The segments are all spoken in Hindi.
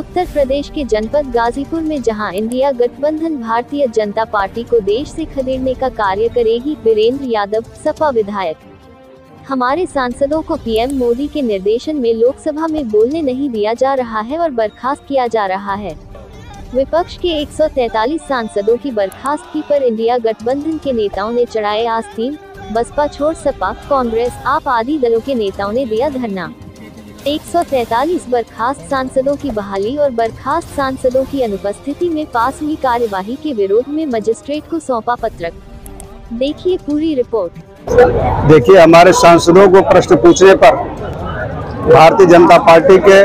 उत्तर प्रदेश के जनपद गाजीपुर में जहां इंडिया गठबंधन भारतीय जनता पार्टी को देश से खदेड़ने का कार्य करेगी, वीरेंद्र यादव, सपा विधायक। हमारे सांसदों को पीएम मोदी के निर्देशन में लोकसभा में बोलने नहीं दिया जा रहा है और बर्खास्त किया जा रहा है। विपक्ष के 143 सांसदों की बर्खास्तगी पर इंडिया गठबंधन के नेताओं ने चढ़ाए आस्तीन। बसपा छोड़ सपा, कांग्रेस, आप आदि दलों के नेताओं ने दिया धरना। 143 बर्खास्त सांसदों की बहाली और बर्खास्त सांसदों की अनुपस्थिति में पास हुई कार्यवाही के विरोध में मजिस्ट्रेट को सौंपा पत्रक। देखिए पूरी रिपोर्ट। देखिए, हमारे सांसदों को प्रश्न पूछने पर भारतीय जनता पार्टी के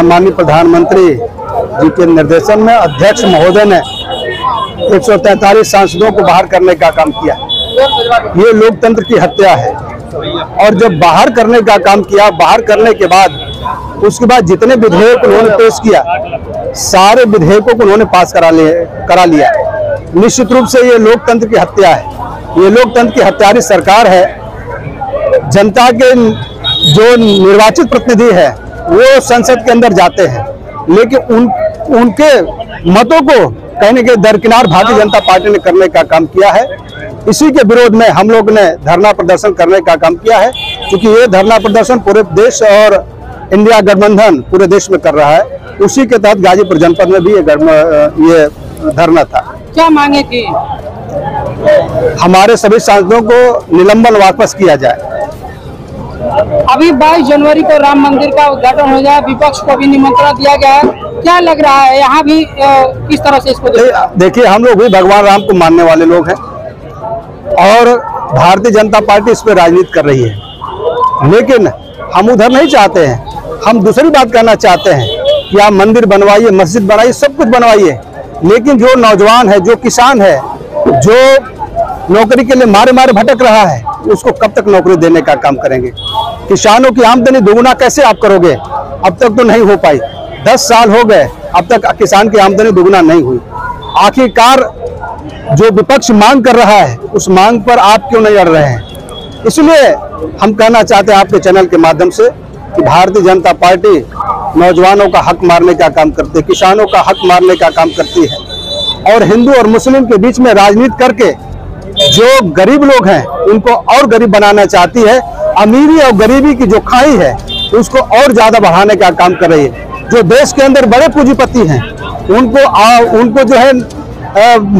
माननीय प्रधानमंत्री जी के निर्देशन में अध्यक्ष महोदय ने 143 सांसदों को बाहर करने का काम किया। ये लोकतंत्र की हत्या है। और जब बाहर करने का काम किया, बाहर करने के बाद उसके बाद जितने विधेयक उन्होंने पेश किया, सारे विधेयकों को उन्होंने पास करा लिया। निश्चित रूप से ये लोकतंत्र की हत्या है। ये लोकतंत्र की हत्यारी सरकार है। जनता के जो निर्वाचित प्रतिनिधि है वो संसद के अंदर जाते हैं, लेकिन उनके मतों को कहने के दरकिनार भारतीय जनता पार्टी ने करने का काम किया है। इसी के विरोध में हम लोग ने धरना प्रदर्शन करने का काम किया है, क्योंकि ये धरना प्रदर्शन पूरे देश और इंडिया गठबंधन पूरे देश में कर रहा है। उसी के तहत गाजीपुर जनपद में भी ये धरना था। क्या मांगे थी? हमारे सभी सांसदों को निलंबन वापस किया जाए। अभी 22 जनवरी को राम मंदिर का उद्घाटन हो जाए, विपक्ष को भी निमंत्रण दिया गया है। क्या लग रहा है यहाँ भी किस तरह से इसको देखिए, हम लोग भी भगवान राम को मानने वाले लोग हैं और भारतीय जनता पार्टी इस पर राजनीति कर रही है, लेकिन हम उधर नहीं चाहते हैं। हम दूसरी बात कहना चाहते हैं कि आप मंदिर बनवाइए, मस्जिद बनाइए, सब कुछ बनवाइए, लेकिन जो नौजवान है, जो किसान है, जो नौकरी के लिए मारे मारे भटक रहा है, उसको कब तक नौकरी देने का काम करेंगे? किसानों की आमदनी दोगुना कैसे आप करोगे? अब तक तो नहीं हो पाई। 10 साल हो गए, अब तक किसान की आमदनी दोगुना नहीं हुई। आखिरकार जो विपक्ष मांग कर रहा है, उस मांग पर आप क्यों नहीं अड़ रहे हैं? इसलिए हम कहना चाहते हैं आपके चैनल के माध्यम से कि भारतीय जनता पार्टी नौजवानों का हक मारने का काम करती है, किसानों का हक मारने का काम करती है और हिंदू और मुस्लिम के बीच में राजनीति करके जो गरीब लोग हैं उनको और गरीब बनाना चाहती है। अमीरी और गरीबी की जो खाई है उसको और ज्यादा बढ़ाने का काम कर रही है। जो देश के अंदर बड़े पूंजीपति हैं उनको जो है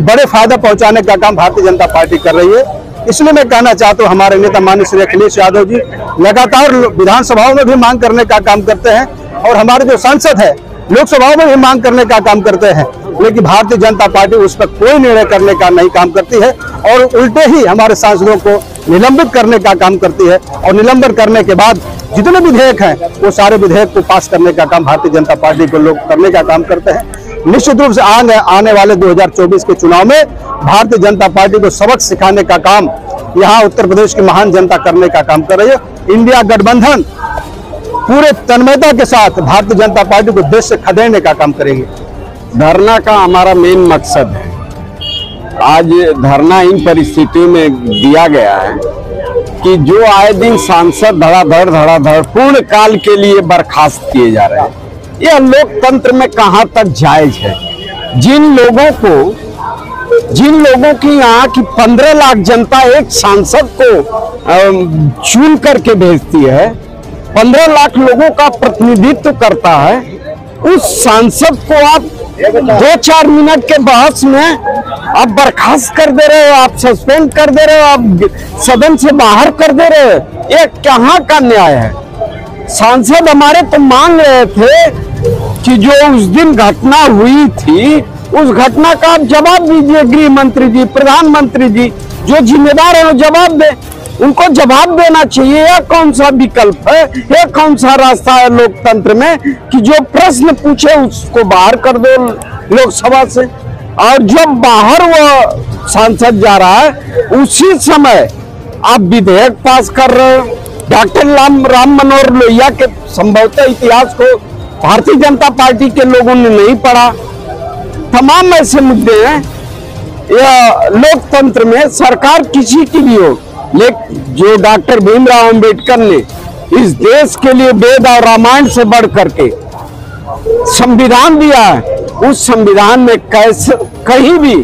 बड़े फायदा पहुंचाने का काम भारतीय जनता पार्टी कर रही है। इसलिए मैं कहना चाहता हूं, हमारे नेता माननीय श्री अखिलेश यादव जी लगातार विधानसभाओं में भी मांग करने का काम करते हैं और हमारे जो सांसद है लोकसभाओं में भी मांग करने का काम करते हैं, लेकिन भारतीय जनता पार्टी उस पर कोई निर्णय करने का नहीं काम करती है और उल्टे ही हमारे सांसदों को निलंबित करने का काम करती है। और निलंबन करने के बाद जितने विधेयक हैं वो सारे विधेयक को पास करने का काम भारतीय जनता पार्टी को लोग करने का काम करते हैं। निश्चित रूप से आने वाले 2024 के चुनाव में भारतीय जनता पार्टी को सबक सिखाने का काम यहाँ उत्तर प्रदेश की महान जनता करने का काम कर रही है। इंडिया गठबंधन पूरे तन्मयता के साथ भारतीय जनता पार्टी को देश से खदेड़ने का काम करेगी। धरना का हमारा मेन मकसद है, आज धरना इन परिस्थितियों में दिया गया है कि जो आए दिन सांसद धड़ाधड़ पूर्ण काल के लिए बर्खास्त किए जा रहे हैं। यह लोकतंत्र में कहां तक जायज है? जिन लोगों की यहाँ की 15 लाख जनता एक सांसद को चुन करके भेजती है, 15 लाख लोगों का प्रतिनिधित्व करता है, उस सांसद को आप 2-4 मिनट के बहस में आप बर्खास्त कर दे रहे हो, आप सस्पेंड कर दे रहे हो, आप सदन से बाहर कर दे रहे हो। ये कहाँ का न्याय है? सांसद हमारे तो मांग रहे थे कि जो उस दिन घटना हुई थी उस घटना का आप जवाब दीजिए। गृह मंत्री जी, प्रधानमंत्री जी जो जिम्मेदार है वो जवाब दे, उनको जवाब देना चाहिए। यह कौन सा विकल्प है, यह कौन सा रास्ता है लोकतंत्र में कि जो प्रश्न पूछे उसको बाहर कर दो लोकसभा से, और जब बाहर वो सांसद जा रहा है उसी समय आप विधेयक पास कर रहे हो। डॉक्टर राम मनोहर लोहिया के संभवतः इतिहास को भारतीय जनता पार्टी के लोगों ने नहीं पढ़ा। तमाम ऐसे मुद्दे हैं। यह लोकतंत्र में सरकार किसी की भी हो, लेकिन जो डॉक्टर भीमराव अंबेडकर ने इस देश के लिए वेद और रामायण से बढ़ करके संविधान दिया है, उस संविधान में कैसे कहीं भी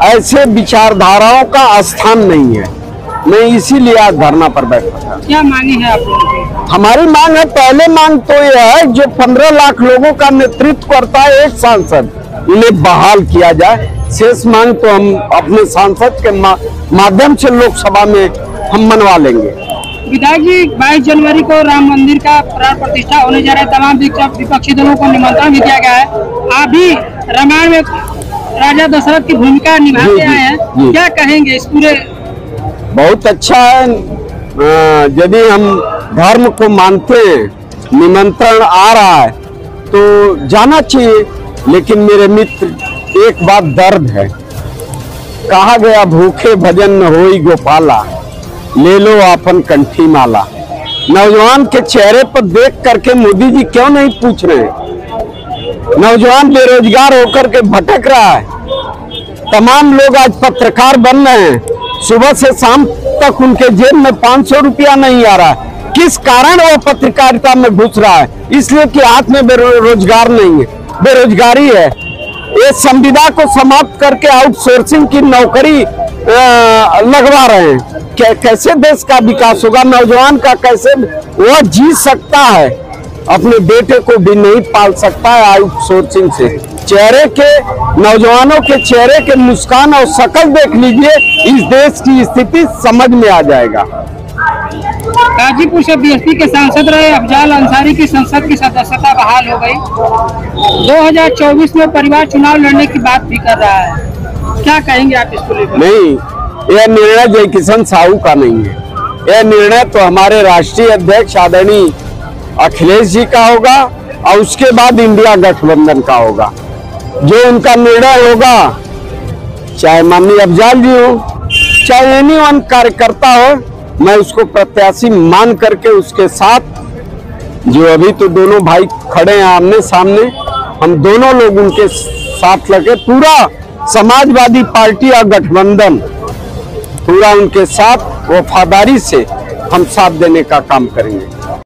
ऐसे विचारधाराओं का स्थान नहीं है। मैं इसीलिए आज धरना पर बैठा था। क्या मांगी है आप लोगों की? हमारी मांग है, पहले मांग तो यह है जो 15 लाख लोगों का नेतृत्व करता है एक सांसद, उन्हें बहाल किया जाए। शेष मांग तो हम अपने सांसद के माध्यम से लोकसभा में हम मनवा लेंगे। विधायक जी, 22 जनवरी को राम मंदिर का प्राण प्रतिष्ठा होने जा रहा है। तमाम विपक्षी दलों को निमंत्रण भी दिया गया है। आप भी रामायण में राजा दशरथ की भूमिका निभाते आए हैं, क्या कहेंगे इस पूरे? बहुत अच्छा है, यदि हम धर्म को मानते हैं, निमंत्रण आ रहा है तो जाना चाहिए। लेकिन मेरे मित्र, एक बात दर्द है, कहा गया भूखे भजन न होई गोपाला, ले लो अपन कंठी माला। नौजवान के चेहरे पर देख करके मोदी जी क्यों नहीं पूछ रहे? नौजवान बेरोजगार होकर के भटक रहा है, तमाम लोग आज पत्रकार बन रहे हैं, सुबह से शाम तक उनके जेब में 500 रुपया नहीं आ रहा। किस कारण वो पत्रकारिता में घुस रहा है? इसलिए कि हाथ में रोजगार नहीं है, बेरोजगारी है। ये संविदा को समाप्त करके आउटसोर्सिंग की नौकरी लगवा रहे हैं। कैसे देश का विकास होगा? नौजवान का कैसे वह जी सकता है? अपने बेटे को भी नहीं पाल सकता है आउटसोर्सिंग से। चेहरे के, नौजवानों के चेहरे के मुस्कान और शक्ल देख लीजिए, इस देश की स्थिति समझ में आ जाएगा। गाजीपुर से बीएसपी के सांसद रहे अफजाल अंसारी की संसद की सदस्यता बहाल हो गई। 2024 में परिवार चुनाव लड़ने की बात भी कर रहा है, क्या कहेंगे आप इसको लेकर? नहीं, यह निर्णय जय किशन साहू का नहीं है। यह निर्णय तो हमारे राष्ट्रीय अध्यक्ष आदरणीय अखिलेश जी का होगा और उसके बाद इंडिया गठबंधन का होगा। जो उनका निर्णय होगा, चाहे माननीय अफजाल जी हो, चाहे एनीवन कार्यकर्ता हो, मैं उसको प्रत्याशी मान करके उसके साथ, जो अभी तो दोनों भाई खड़े हैं आमने सामने, हम दोनों लोग उनके साथ लगे, पूरा समाजवादी पार्टी और गठबंधन पूरा उनके साथ वफादारी से हम साथ देने का काम करेंगे।